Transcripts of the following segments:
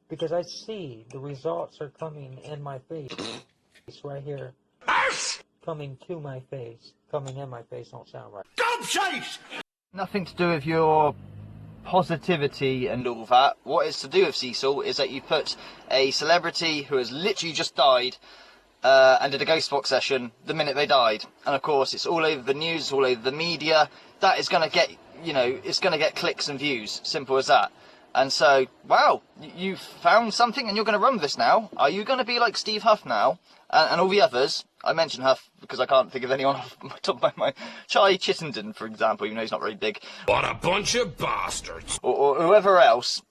Because I see the results are coming in my face right here. Coming to my face. Coming in my face don't sound right. Nothing to do with your positivity and all that. What it's to do with, Cecil, is that you put a celebrity who has literally just died and did a ghost box session the minute they died. And of course, it's all over the news, all over the media. That is going to get, you know, it's going to get clicks and views. Simple as that. And so, wow, you found something and you're going to run with this now. Are you going to be like Steve Huff now? And all the others? I mentioned Huff because I can't think of anyone off the top of my mind. Charlie Chittenden, for example, even though he's not very big. What a bunch of bastards. Or whoever else.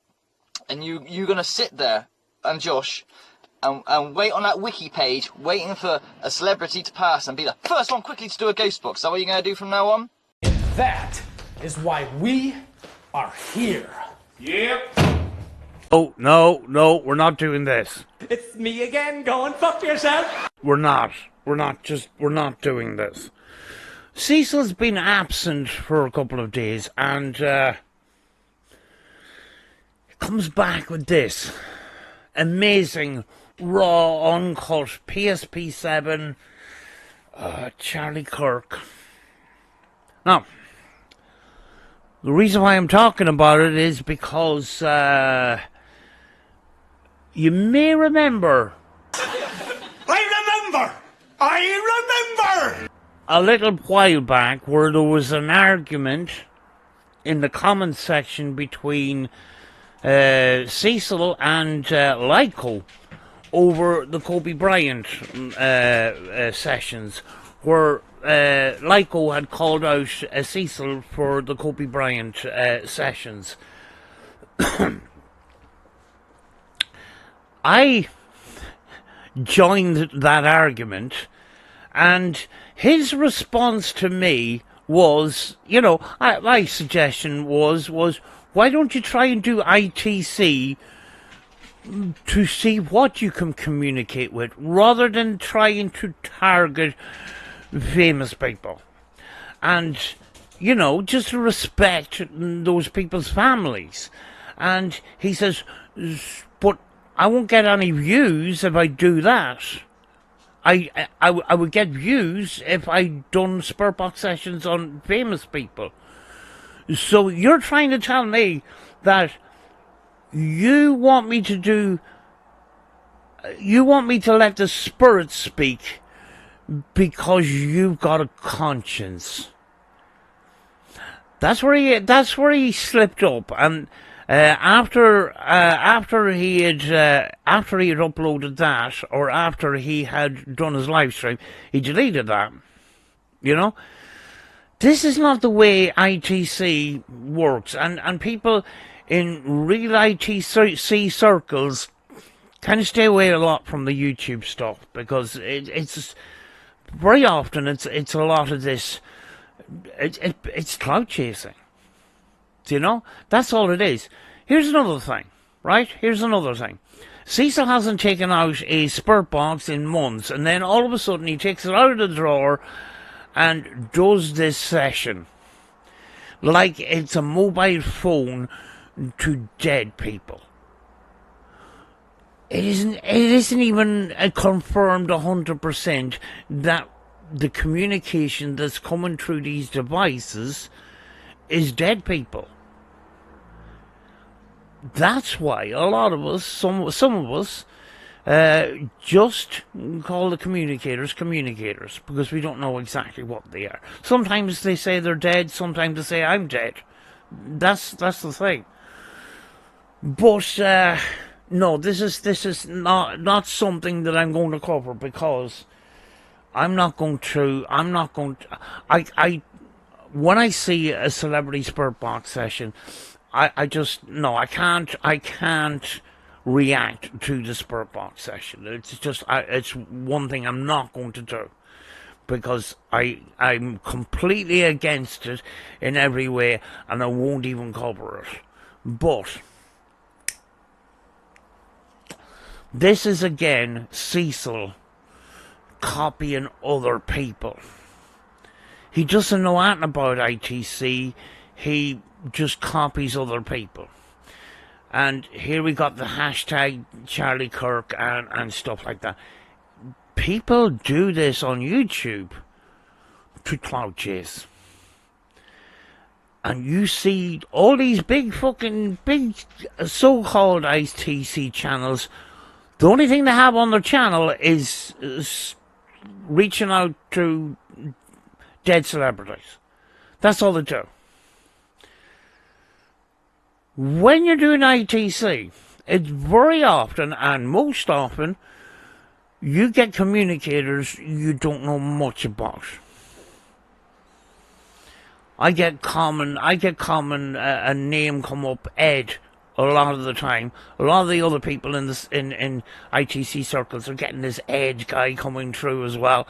And you're going to sit there, and Josh, and wait on that wiki page, waiting for a celebrity to pass and be the first one quickly to do a ghost box. Is that what you're going to do from now on? And that is why we are here. Yep. Oh, no, we're not doing this. It's me again, going fuck yourself. We're not doing this. Cecil's been absent for a couple of days and comes back with this amazing, raw, uncut PSP7 Charlie Kirk. Now, the reason why I'm talking about it is because you may remember. I remember! A little while back where there was an argument in the comments section between Cecil and Lyco over the Kobe Bryant sessions, where Lyco had called out Cecil for the Kobe Bryant sessions. I joined that argument, and his response to me was, you know, my suggestion was why don't you try and do ITC to see what you can communicate with, rather than trying to target famous people, and, you know, just to respect those people's families. And he says, but I won't get any views if I do that. I would get views if I done spirit box sessions on famous people. So you're trying to tell me that you want me to let the spirits speak because you've got a conscience. That's where he slipped up. And after he had uploaded that, or after he had done his live stream, he deleted that. You know, this is not the way ITC works, and people in real ITC circles kind of stay away a lot from the YouTube stuff, because it's very often it's a lot of this. It's clout chasing. You know, that's all it is. Here's another thing, right? Here's another thing. Cecil hasn't taken out a spirit box in months, and then all of a sudden he takes it out of the drawer and does this session like it's a mobile phone to dead people. It isn't even confirmed 100% that the communication that's coming through these devices is dead people. That's why a lot of us, some of us, just call the communicators, because we don't know exactly what they are. Sometimes they say they're dead, sometimes they say I'm dead. That's the thing. But no, this is not something that I'm going to cover, because when I see a celebrity spirit box session, I can't react to the spirit box session. It's one thing I'm not going to do, because I'm completely against it in every way, and I won't even cover it. But this is again Cecil copying other people. He doesn't know anything about ITC. He just copies other people. And here we got the hashtag Charlie Kirk and stuff like that. People do this on YouTube to clout chase. And you see all these big so-called ITC channels. The only thing they have on their channel is reaching out to dead celebrities. That's all they do. When you're doing ITC, it's very often, and most often, you get communicators you don't know much about. I get a name come up, Ed, a lot of the time. A lot of the other people in ITC circles are getting this Ed guy coming through as well.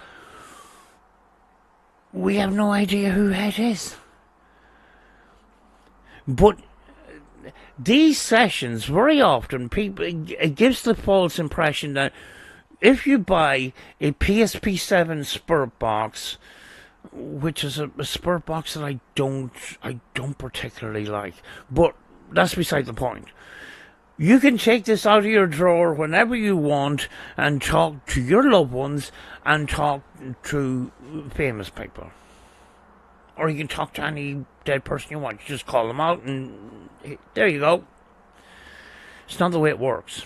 We have no idea who Ed is. But these sessions, very often, it gives the false impression that if you buy a PSP7 Spirit box, which is a Spirit box that I don't particularly like, but that's beside the point. You can take this out of your drawer whenever you want and talk to your loved ones and talk to famous people. Or you can talk to any dead person you want. You just call them out and there you go. It's not the way it works.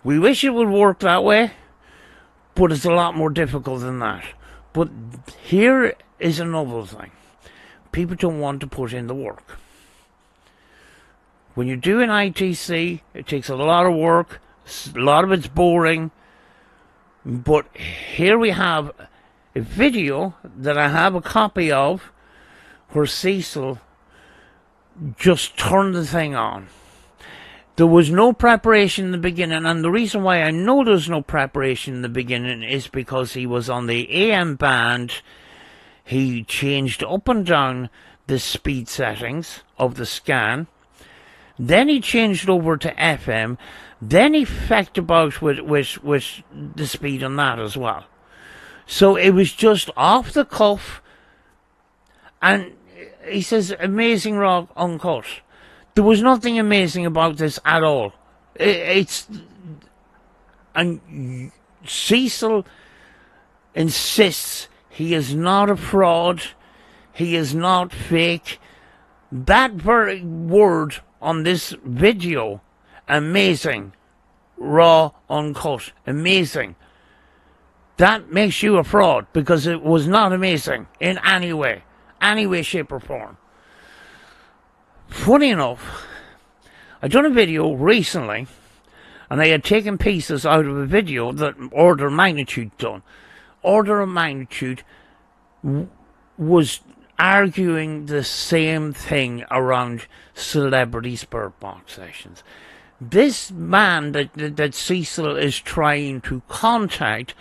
We wish it would work that way, but it's a lot more difficult than that. But here is another thing. People don't want to put in the work. When you're doing ITC, it takes a lot of work. A lot of it's boring. But here we have a video that I have a copy of where Cecil just turned the thing on. There was no preparation in the beginning, and the reason why I know there's no preparation in the beginning is because he was on the AM band. He changed up and down the speed settings of the scan. Then he changed over to FM. Then he fecked about with the speed on that as well. So it was just off the cuff. And he says, amazing rock uncut. There was nothing amazing about this at all. And Cecil insists he is not a fraud. He is not fake. That very word on this video, amazing, raw, uncut, amazing. That makes you a fraud because it was not amazing in any way, shape or form. Funny enough, I done a video recently, and I had taken pieces out of a video that Order of Magnitude done. Order of Magnitude was arguing the same thing around celebrity Spirit box sessions. This man that Cecil is trying to contact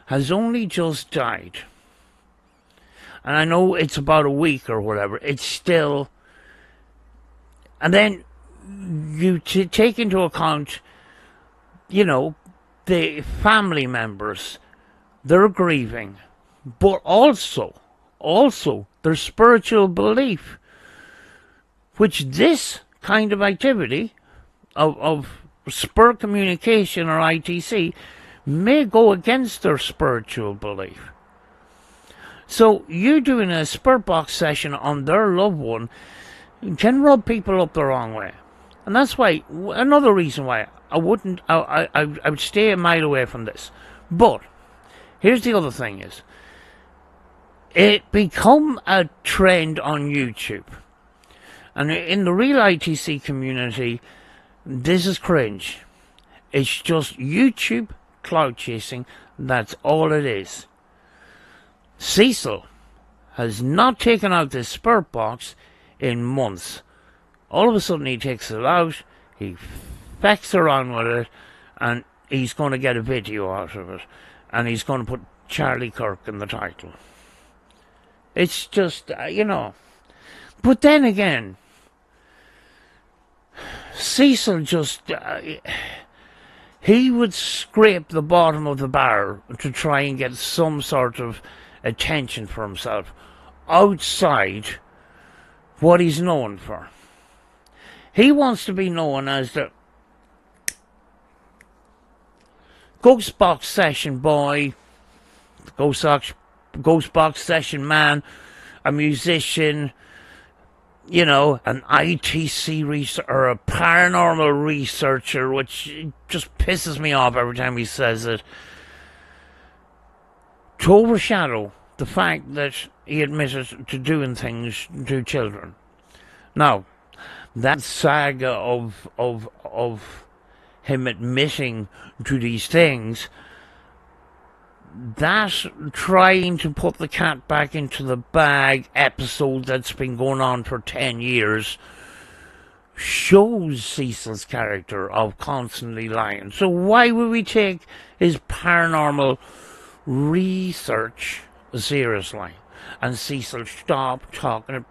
has only just died. And I know it's about a week or whatever. It's still... And then you take into account, the family members, they're grieving, but also their spiritual belief, which this kind of activity of spirit communication or ITC may go against their spiritual belief. So you doing a spirit box session on their loved one can rub people up the wrong way. And that's why, another reason why I would stay a mile away from this. But here's the other thing is, it become a trend on YouTube. And in the real ITC community, this is cringe. It's just YouTube clout chasing. That's all it is. Cecil has not taken out this spirit box in months. All of a sudden he takes it out, he fecks around with it, and he's going to get a video out of it. And he's going to put Charlie Kirk in the title. It's just, But then again, Cecil just... he would scrape the bottom of the barrel to try and get some sort of attention for himself outside what he's known for. He wants to be known as the Ghost Box Session Boy, Ghost Box Session Man, a musician, you know, an ITC researcher or a paranormal researcher, which just pisses me off every time he says it, to overshadow the fact that he admitted to doing things to children. Now, that saga of him admitting to these things, that trying to put the cat back into the bag episode that's been going on for 10 years shows Cecil's character of constantly lying. So why would we take his paranormal research seriously? And Cecil, stop calling it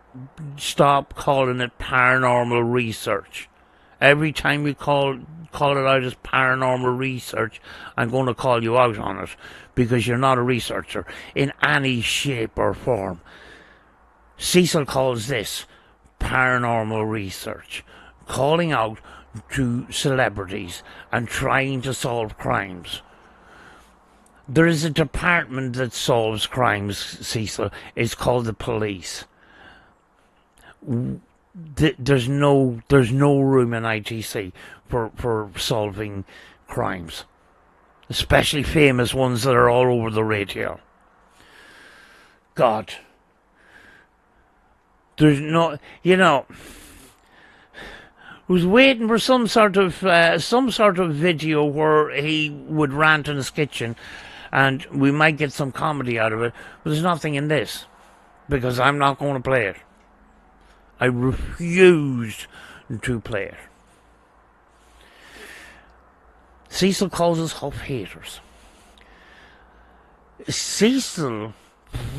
paranormal research. Every time you call it out as paranormal research, I'm going to call you out on it, because you're not a researcher in any shape or form. Cecil calls this paranormal research, calling out to celebrities and trying to solve crimes. There is a department that solves crimes, Cecil. It's called the police. There's no room in ITC for solving crimes, especially famous ones that are all over the radio. God, there's no, you know, I was waiting for some sort of video where he would rant in his kitchen, and we might get some comedy out of it. But there's nothing in this, because I'm not going to play it. I refused to play it. Cecil calls us Huff haters. Cecil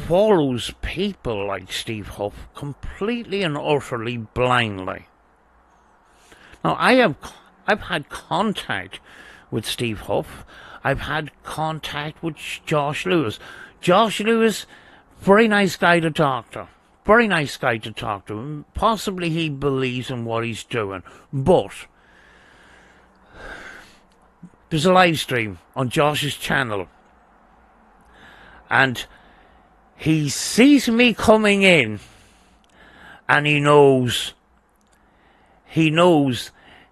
follows people like Steve Huff completely and utterly blindly. Now, I've had contact with Steve Huff. I've had contact with Josh Lewis. Josh Lewis, very nice guy to talk to. Very nice guy to talk to. Possibly he believes in what he's doing. But there's a live stream on Josh's channel, and he sees me coming in, and he knows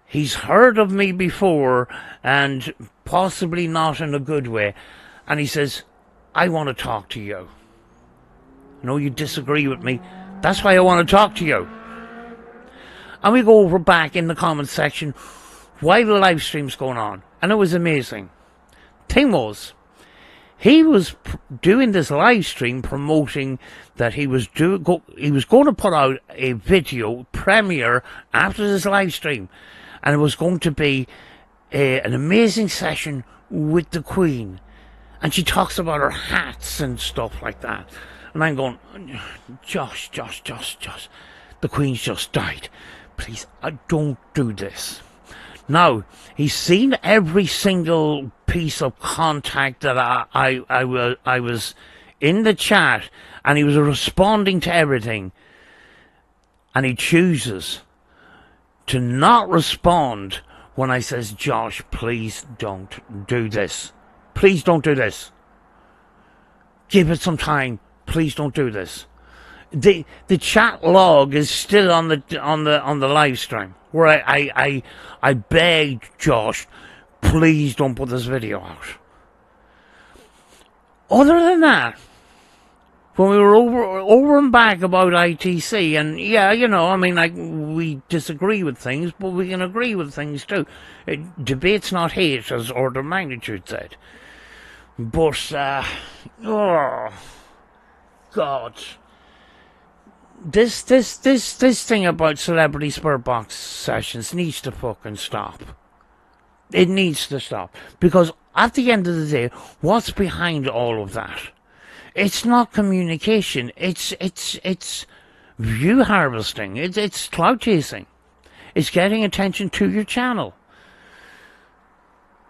he's heard of me before, and possibly not in a good way, and he says, I want to talk to you. I know you disagree with me. That's why I want to talk to you. And we go over back in the comment section while the live stream's going on. And it was amazing. Thing was, he was doing this live stream promoting that he was going to put out a video premiere after this live stream. And it was going to be an amazing session with the Queen. And she talks about her hats and stuff like that. And I'm going, Josh, the Queen's just died. Please, don't do this. Now, he's seen every single piece of contact that I was in the chat, and he was responding to everything. And he chooses to not respond when I says, Josh, please don't do this. Please don't do this. Give it some time. Please don't do this. The chat log is still on the live stream where I begged Josh, please don't put this video out. Other than that, when we were over and back about ITC, and yeah, you know, I mean, like, we disagree with things, but we can agree with things too. Debate's not hate, as Order of Magnitude said. But oh God, this thing about celebrity spirit box sessions needs to fucking stop. It needs to stop, because at the end of the day, what's behind all of that? It's not communication. It's view harvesting. It's clout chasing. It's getting attention to your channel.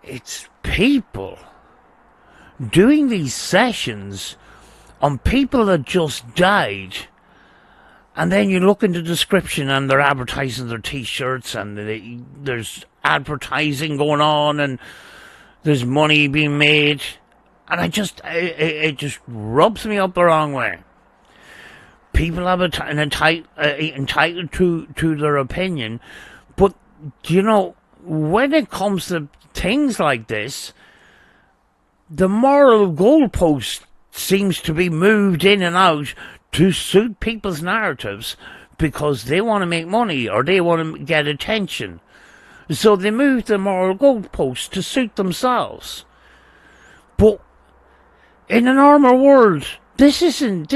It's people doing these sessions on people that just died And then you look in the description and they're advertising their T-shirts and there's advertising going on and there's money being made. And it just rubs me up the wrong way. People have entitled to their opinion. But, you know, when it comes to things like this, the moral goalpost seems to be moved in and out to suit people's narratives because they want to make money or they want to get attention. So they move the moral goalpost to suit themselves. But in a normal world, this isn't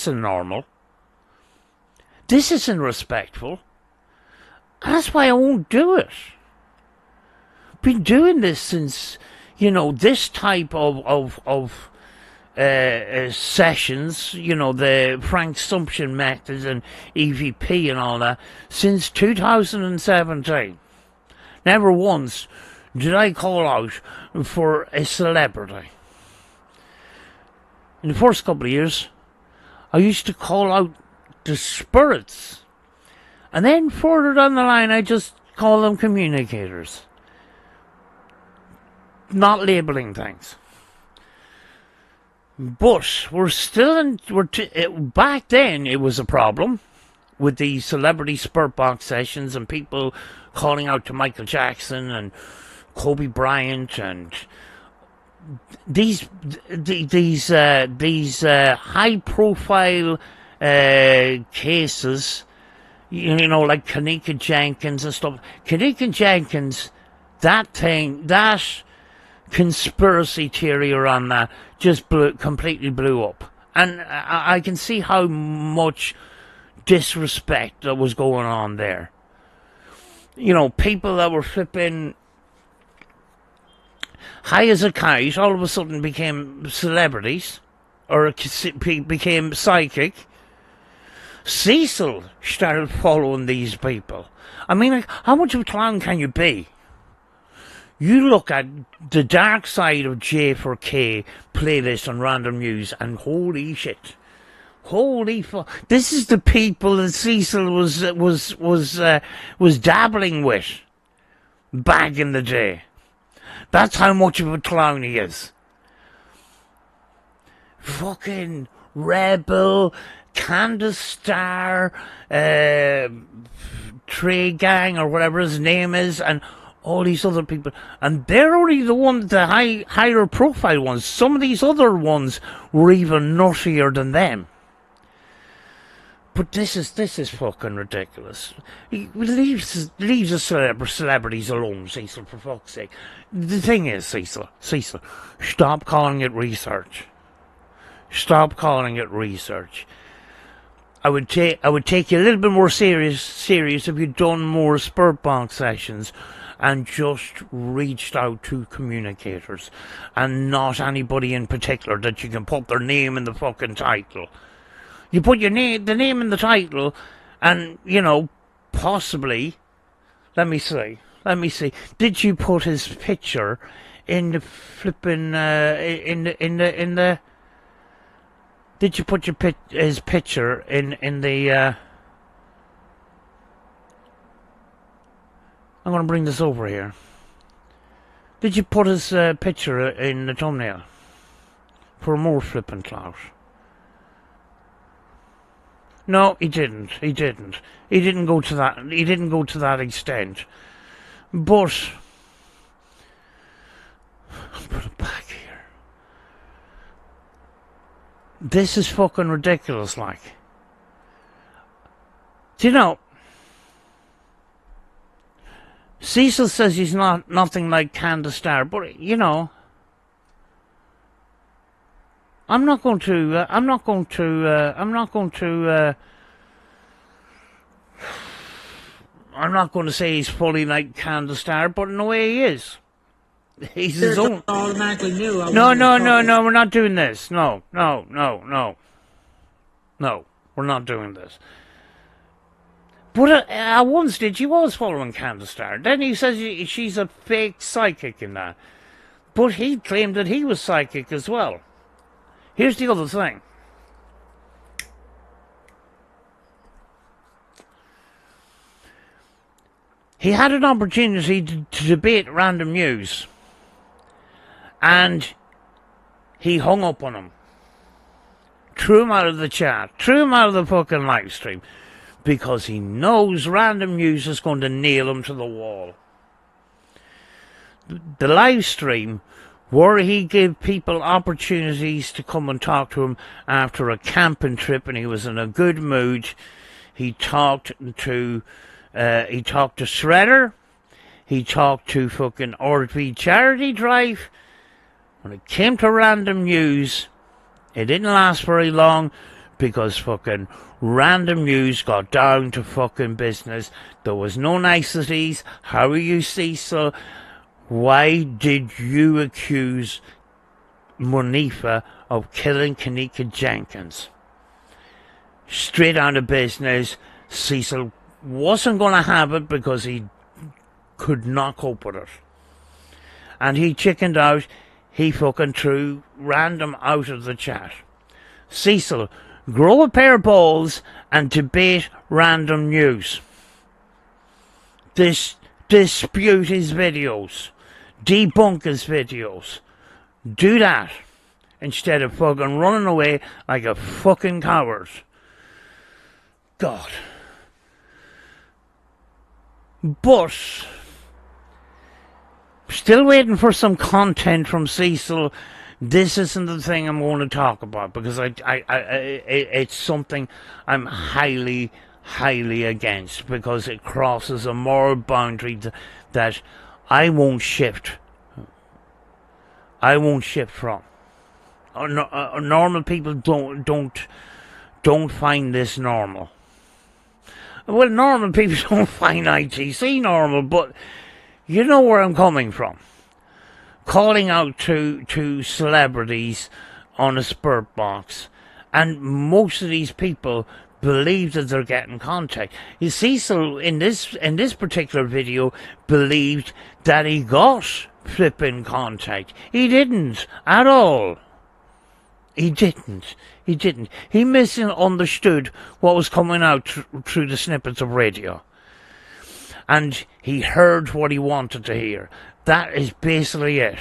normal. This isn't respectful. And that's why I won't do it. Been doing this since, you know, this type of sessions, you know, the Frank Sumption methods and EVP and all that, since 2017. Never once did I call out for a celebrity. In the first couple of years, I used to call out the spirits. And then further down the line, I just call them communicators. Not labelling things. But we're still back then it was a problem with the celebrity spirit box sessions and people calling out to Michael Jackson and Kobe Bryant and these high profile cases, you know, like Kanika Jenkins and stuff. Kanika Jenkins, that conspiracy theory around that just completely blew up. And I can see how much disrespect that was going on there. You know, people that were flipping high as a kite all of a sudden became celebrities or became psychic. Cecil started following these people. I mean, like, how much of a clown can you be? You look at the dark side of J4K playlist on Random News and holy shit. Holy fuck. This is the people that Cecil was dabbling with back in the day. That's how much of a clown he is. Fucking Rebel, Candace Starr, Trey Gang or whatever his name is, and all these other people, and they're only the higher profile ones. Some of these other ones were even nuttier than them. But this is fucking ridiculous. Leaves the celebrities alone, Cecil, for fuck's sake. The thing is, Cecil, stop calling it research. Stop calling it research. I would take you a little bit more serious if you'd done more spirit box sessions and just reached out to communicators and not anybody in particular that you can put their name in the fucking title. You put the name in the title and, you know, possibly, let me see, did you put his picture in the flipping, did you put his picture in the, I'm going to bring this over here. Did you put his picture in the thumbnail? For more flipping clout. No, he didn't. He didn't go to that. He didn't go to that extent. But I'll put it back here. This is fucking ridiculous, like. Do you know? Cecil says he's nothing like Candace Starr, but you know, I'm not going to say he's fully like Candace Starr, but in a way he is. He's his own. Automatically knew. No, we're not doing this. No, we're not doing this. But at one stage he was following Candace Starr. Then he says she's a fake psychic in that. But he claimed that he was psychic as well. Here's the other thing. he had an opportunity to debate random news, and he hung up on him. Threw him out of the chat, threw him out of the fucking live stream, because he knows random news is going to nail him to the wall. The live stream, where he gave people opportunities to come and talk to him after a camping trip and he was in a good mood. He talked to Shredder. He talked to fucking RV Charity Drive. When it came to random news, it didn't last very long, because fucking random news got down to fucking business. There was no niceties. How are you, Cecil? Why did you accuse Monifa of killing Kanika Jenkins? Straight out of business. Cecil wasn't going to have it because he could not cope with it. And he chickened out. He fucking threw random out of the chat. Cecil, grow a pair of balls and debate random news. Dispute his videos. Debunk his videos. Do that instead of fucking running away like a fucking coward. God. But still waiting for some content from Cecil. This isn't the thing I'm going to talk about, because it's something I'm highly against, because it crosses a moral boundary that I won't shift. I won't shift from. Normal people don't find this normal. Well, normal people don't find ITC normal, but you know where I'm coming from. Calling out to celebrities on a spurt box, and most of these people believe that they're getting contact. Cecil, in this particular video, believed that he got flipping contact. He didn't at all. He didn't. He misunderstood what was coming out through the snippets of radio. And he heard what he wanted to hear. That is basically it.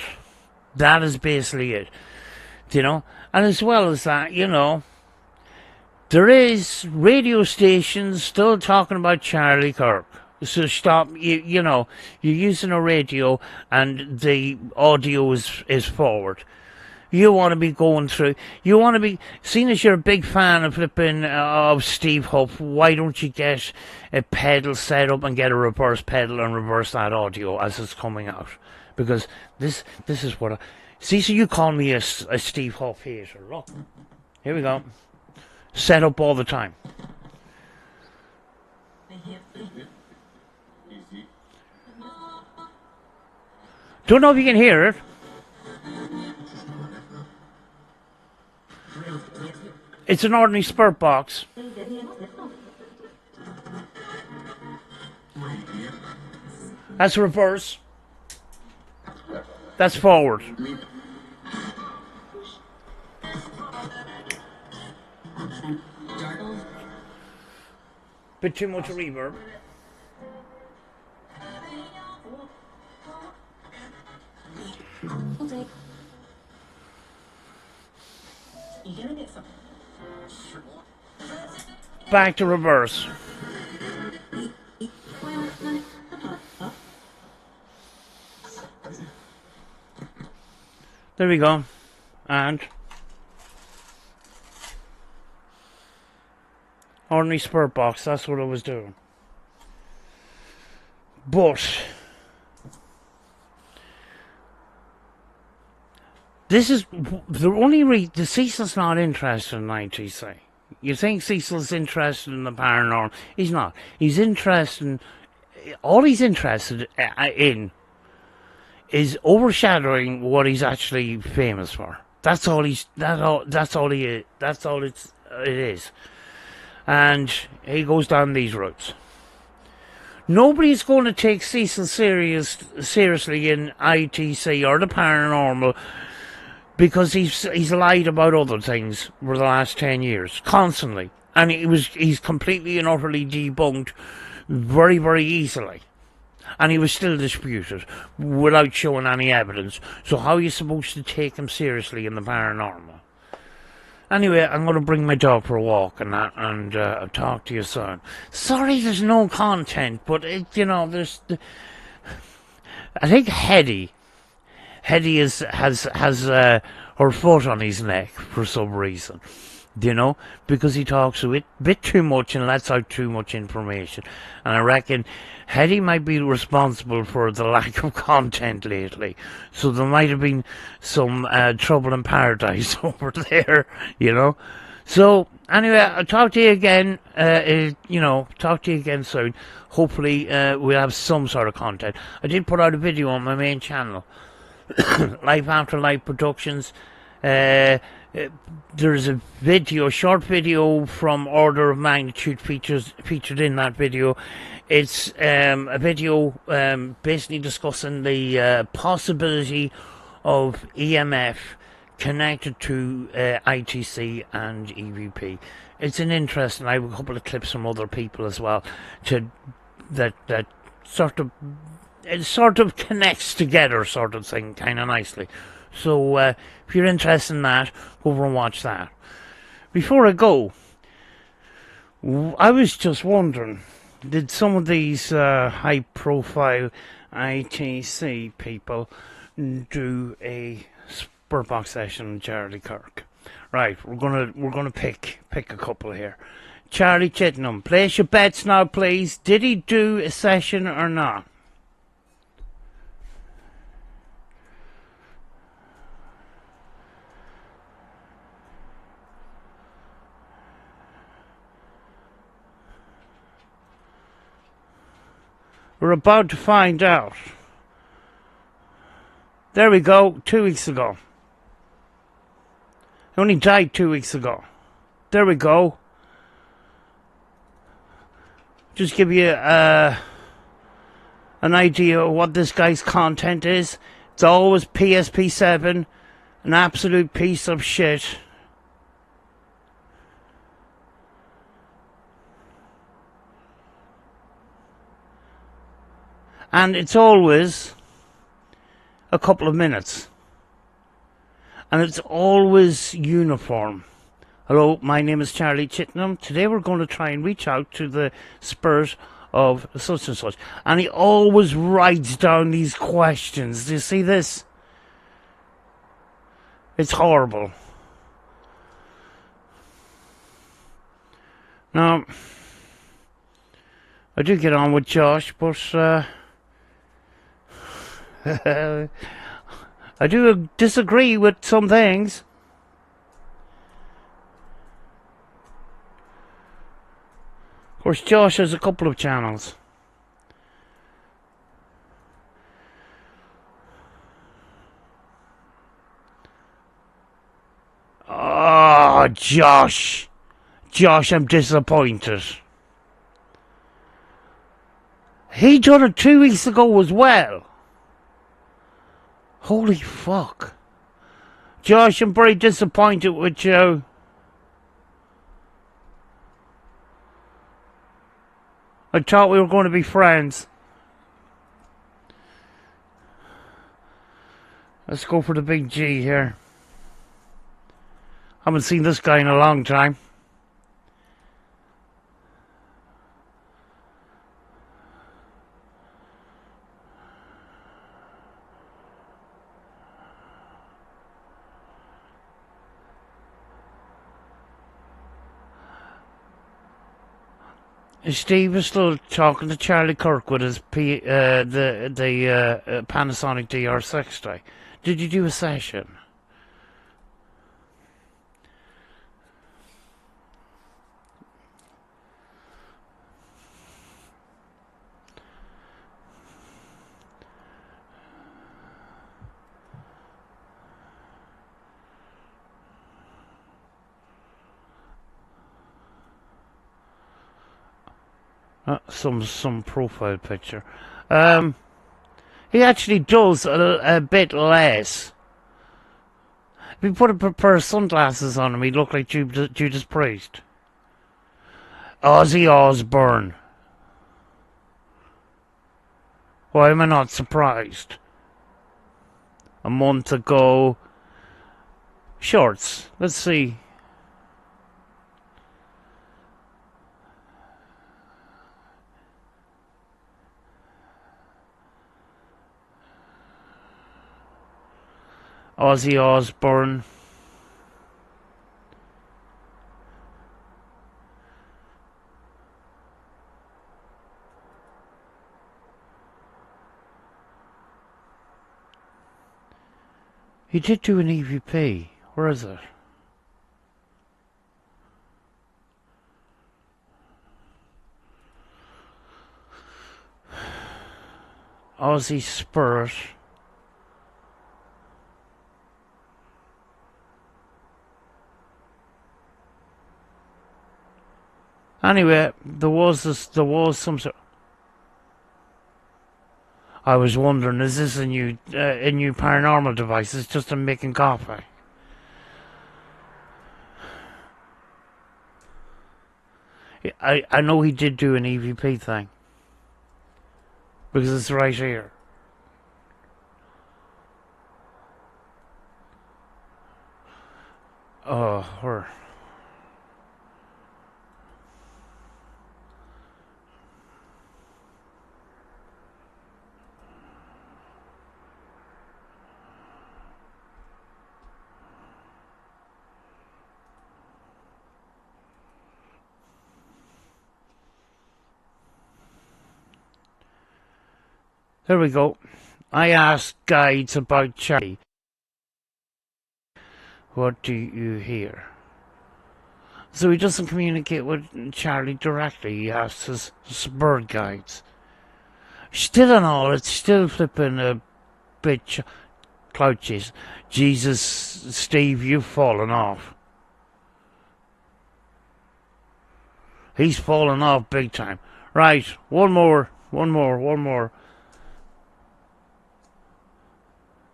You know? And as well as that, you know, there is radio stations still talking about Charlie Kirk. So stop, you know, you're using a radio and the audio is forward. You want to be going through, seeing as you're a big fan of flipping, of Steve Huff, why don't you get a pedal set up and get a reverse pedal and reverse that audio as it's coming out? Because this is what see, so you call me a Steve Huff hater. Look, here we go. Set up all the time. Don't know if you can hear it. It's an ordinary spurt box. That's reverse. That's forward. Bit too much reverb. Back to reverse. There we go. And ordinary spurt box, that's what I was doing. But this is the only the Cecil's not interested in ITC. You think Cecil's interested in the paranormal? He's not. He's interested in, all he's interested in is overshadowing what he's actually famous for. That's all it is. And he goes down these routes. Nobody's going to take Cecil seriously in ITC or the paranormal, because he's lied about other things for the last 10 years, constantly. And he's completely and utterly debunked very, very easily. and he was still disputed without showing any evidence. So how are you supposed to take him seriously in the paranormal? Anyway, I'm going to bring my dog for a walk and that, and I'll talk to you soon. Sorry there's no content, but, there's... I think Hetty has her foot on his neck for some reason. Because he talks a bit too much and lets out too much information. And I reckon Hetty might be responsible for the lack of content lately. So there might have been some trouble in paradise over there, So, anyway, I'll talk to you again, soon. Hopefully, we'll have some sort of content. I did put out a video on my main channel, Life After Life Productions. There's a short video from Order of Magnitude featured in that video. It's a video basically discussing the possibility of EMF connected to ITC and EVP. It's an interesting. I have a couple of clips from other people as well that sort of connects together, sort of thing, kind of nicely. So if you're interested in that, go over and watch that. Before I go, I was just wondering, did some of these high-profile ITC people do a Spirit Box session on Charlie Kirk? Right, we're gonna pick a couple here. Charlie Chittenham, place your bets now, please. Did he do a session or not? We're about to find out. There we go, 2 weeks ago. He only died 2 weeks ago. There we go. Just give you an idea of what this guy's content is. It's always PSP7, an absolute piece of shit. And it's always a couple of minutes. And it's always uniform. Hello, my name is Charlie Chittenham. Today we're going to try and reach out to the spirit of such and such. And he always writes down these questions. Do you see this? It's horrible. Now, I do get on with Josh, but I do disagree with some things. Of course, Josh has a couple of channels. Oh, Josh. Josh, I'm disappointed. He done it 2 weeks ago as well. Holy fuck. Josh, I'm very disappointed with you. I thought we were going to be friends. Let's go for the big G here. Haven't seen this guy in a long time. Steve is still talking to Charlie Kirk with his Panasonic DR60. Did you do a session? Some profile picture. He actually does a bit less. If you put a pair of sunglasses on him, he'd look like Judas Priest. Ozzy Osbourne. Why am I not surprised? A month ago. Shorts. Let's see. Ozzy Osbourne. He did do an EVP. Where is it? Aussie Spirit. Anyway, there was some sort. I was wondering, is this a new paranormal device? It's just him making coffee. I know he did do an EVP thing because it's right here. Oh, where? There we go. I asked guides about Charlie. What do you hear? So he doesn't communicate with Charlie directly. He asks his bird guides. Still and all, it's still flipping a bit cloud chase. Jesus, Steve, you've fallen off. He's fallen off big time. Right, one more.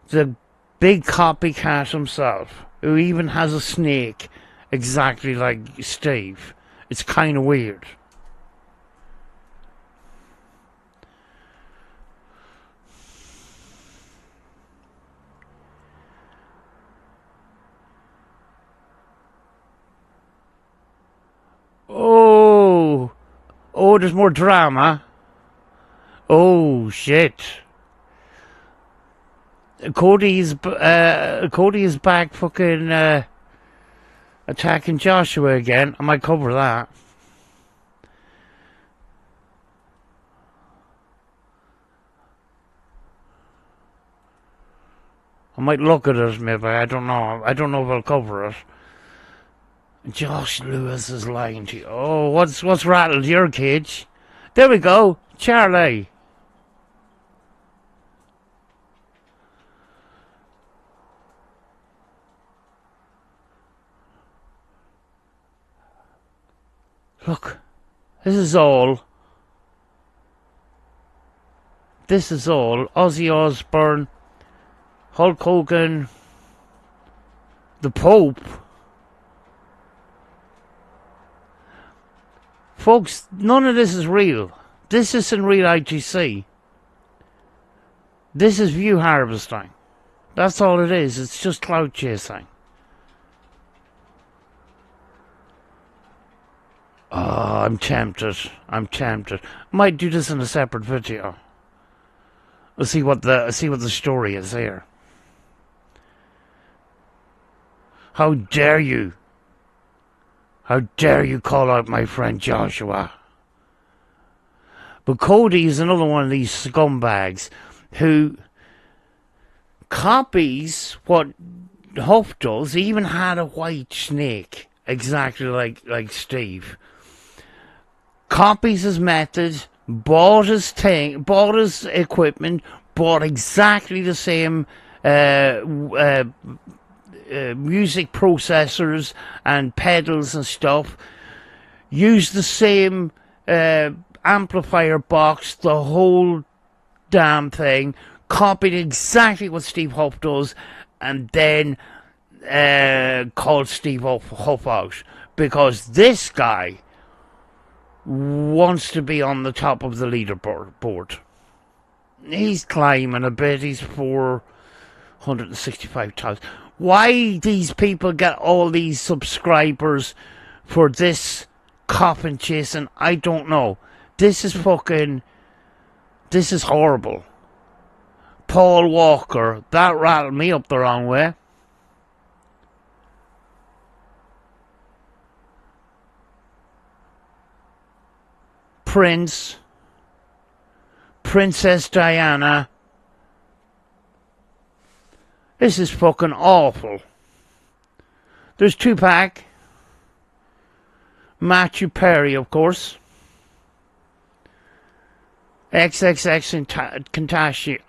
The big copycat himself, who even has a snake exactly like Steve. It's kind of weird. Oh, there's more drama. Oh, shit. Cody is back fucking attacking Joshua again. I might cover that. I might look at it maybe. I don't know. I don't know if I'll cover it. Josh Lewis is lying to you. Oh, what's rattled your cage? There we go. Charlie. Look, this is all Ozzy Osbourne, Hulk Hogan, the Pope. Folks, none of this is real. This isn't real ITC. This is view harvesting. That's all it is. It's just cloud chasing. Oh, I'm tempted. Might do this in a separate video. Let's see what the story is here. How dare you? How dare you call out my friend Joshua? But Cody is another one of these scumbags who copies what Huff does. He even had a white snake, exactly like Steve. Copies his methods, bought his equipment, bought exactly the same music processors and pedals and stuff, used the same amplifier box, the whole damn thing, copied exactly what Steve Huff does, and then called Steve Huff out, because this guy wants to be on the top of the leaderboard. He's climbing a bit. He's 465,000. Why these people get all these subscribers for this coffin chasing, I don't know. This is horrible. Paul Walker, that rattled me up the wrong way. Princess Diana. This is fucking awful. There's Tupac. Matthew Perry, of course. XXX Kentashi,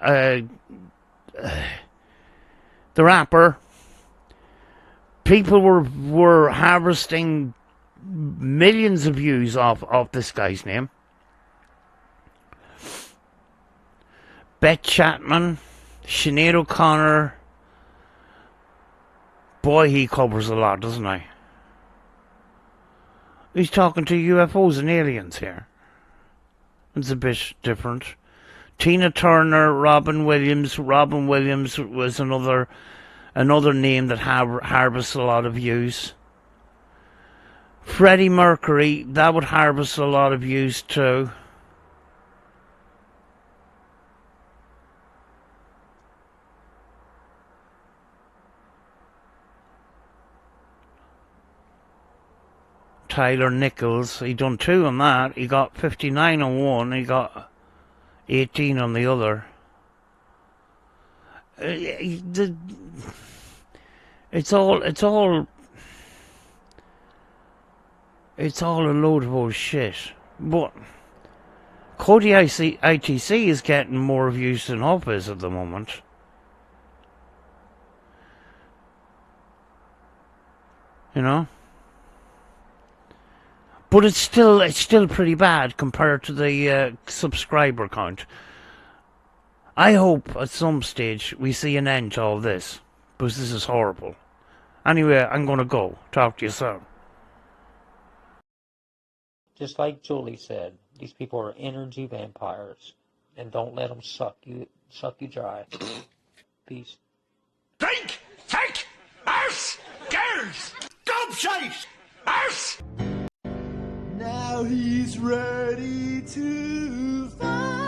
the rapper. People were harvesting millions of views off this guy's name. Beth Chapman, Sinead O'Connor. Boy, he covers a lot, doesn't he? He's talking to UFOs and aliens here. It's a bit different. Tina Turner, Robin Williams. Robin Williams was another name that harvests a lot of views. Freddie Mercury, that would harvest a lot of views too. Tyler Nichols, he done 2 on that. He got 59 on one. He got 18 on the other. It's all a load of old shit. But Cody ITC is getting more views than Hope is at the moment. You know? But it's still pretty bad compared to the subscriber count. I hope at some stage we see an end to all this, because this is horrible. Anyway, I'm going to go. Talk to you soon. Just like Julie said, these people are energy vampires, and don't let them suck you dry. Peace. Think! Take! Arse! Girls! Gobshite! Arse! Now he's ready to fight.